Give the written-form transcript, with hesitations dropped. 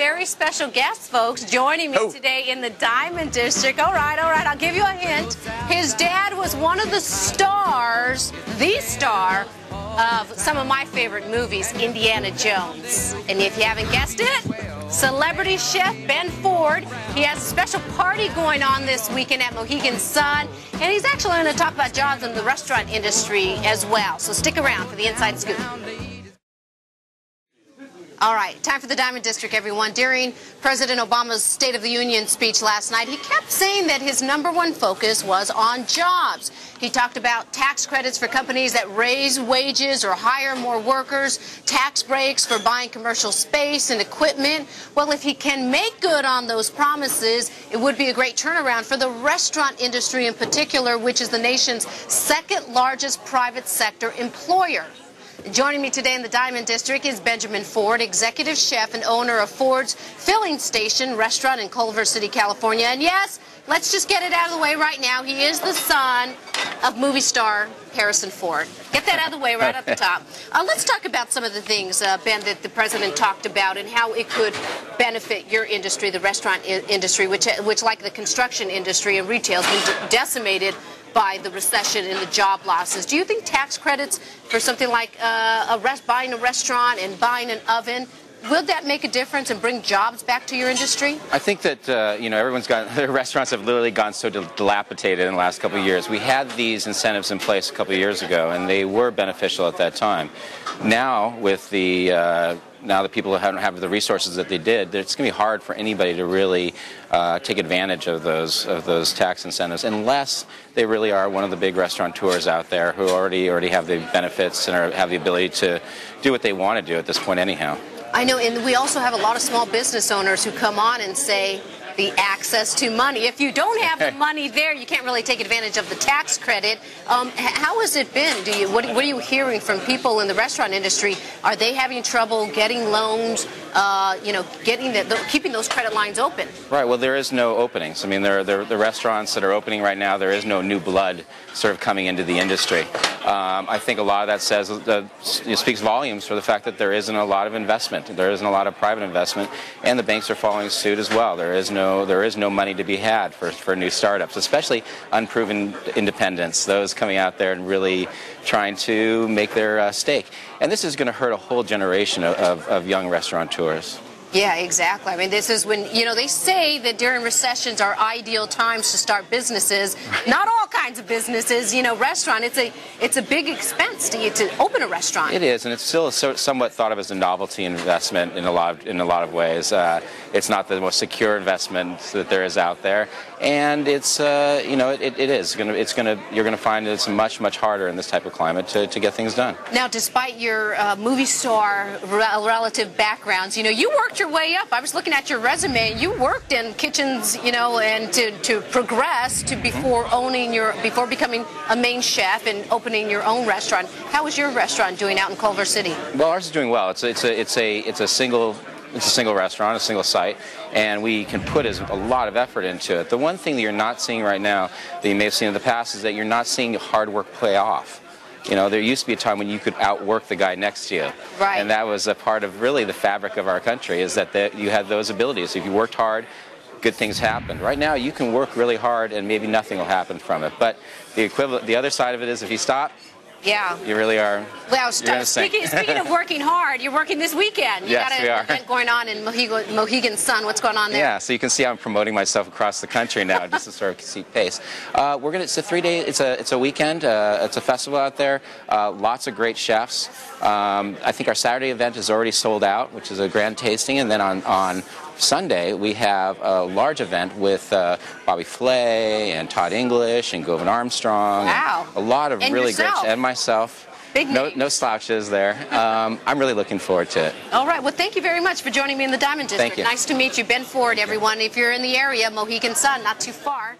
very special guest, folks, joining me today in the Diamond District. All right, I'll give you a hint. His dad was one of the stars, the star, of some of my favorite movies, Indiana Jones. And if you haven't guessed it, celebrity chef Ben Ford. He has a special party going on this weekend at MoheganSun, and he's actually going to talk about jobs in the restaurant industry as well. So stick around for the inside scoop. All right, time for the Diamond District, everyone. During President Obama's State of the Union speech last night, he kept saying that his #1 focus was on jobs. He talked about tax credits for companies that raise wages or hire more workers, tax breaks for buying commercial space and equipment. Well, if he can make good on those promises, it would be a great turnaround for the restaurant industry in particular, which is the nation's second largest private sector employer. Joining me today in the Diamond District is Benjamin Ford, executive chef and owner of Ford's Filling Station restaurant in Culver City, California. And yes, let's just get it out of the way right now. He is the son of movie star Harrison Ford. Get that out of the way right up the top. Let's talk about some of the things, Ben, that the president talked about and how it could benefit your industry, the restaurant industry, which like the construction industry and retail, has been decimated by the recession and the job losses. Do you think tax credits for something like buying a restaurant and buying an oven, will that make a difference and bring jobs back to your industry? I think that their restaurants have literally gone so dilapidated in the last couple of years. We had these incentives in place a couple of years ago, and they were beneficial at that time. Now, with now the people who don't have the resources that they did, it's going to be hard for anybody to really take advantage of those tax incentives, unless they really are one of the big restaurateurs out there who already have the benefits and have the ability to do what they want to do at this point anyhow. I know, and we also have a lot of small business owners who come on and say the access to money. If you don't have the money there, you can't really take advantage of the tax credit. How has it been? What are you hearing from people in the restaurant industry? Are they having trouble getting loans, keeping those credit lines open? Right, well, there is no openings. I mean, the restaurants that are opening right now, there is no new blood sort of coming into the industry. I think a lot of that speaks volumes for the fact that there isn't a lot of investment. There isn't a lot of private investment, and the banks are following suit as well. There is no money to be had for new startups, especially unproven independents, those coming out there and really trying to make their stake. And this is going to hurt a whole generation of young restaurateurs. Yeah, exactly. I mean, this is when, they say that during recessions are ideal times to start businesses. Not all kinds of businesses, restaurant, it's a big expense to open a restaurant. It is, and it's still somewhat thought of as a novelty investment in a lot of ways. It's not the most secure investment that there is out there, and it's you're going to find it's much harder in this type of climate to get things done. Now, despite your movie star relative backgrounds, you worked your way up. I was looking at your resume. You worked in kitchens, and to progress to before becoming a main chef and opening your own restaurant. How is your restaurant doing out in Culver City? Well, ours is doing well. It's a single restaurant, a single site, and we can put a lot of effort into it. The one thing that you're not seeing right now that you may have seen in the past is that you're not seeing hard work pay off. There used to be a time when you could outwork the guy next to you. Right. And that was a part of really the fabric of our country, is that you had those abilities. If you worked hard, good things happened. Right now, you can work really hard and maybe nothing will happen from it. But the other side of it is if you stop, yeah, you really are. Well, speaking of working hard, you're working this weekend. Yes, we are. Got an event going on in MoheganSun. What's going on there? Yeah, so you can see I'm promoting myself across the country now, just to sort of keep pace. It's a 3-day. It's a weekend. It's a festival out there. Lots of great chefs. I think our Saturday event is already sold out, which is a grand tasting, and then on Sunday, we have a large event with Bobby Flay and Todd English and Govan Armstrong. Wow. A lot of really yourself. great, and myself. Big names. No slouches there. I'm really looking forward to it. All right. Well, thank you very much for joining me in the Diamond District. Thank you. Nice to meet you. Ben Ford, everyone. If you're in the area, MoheganSun, not too far.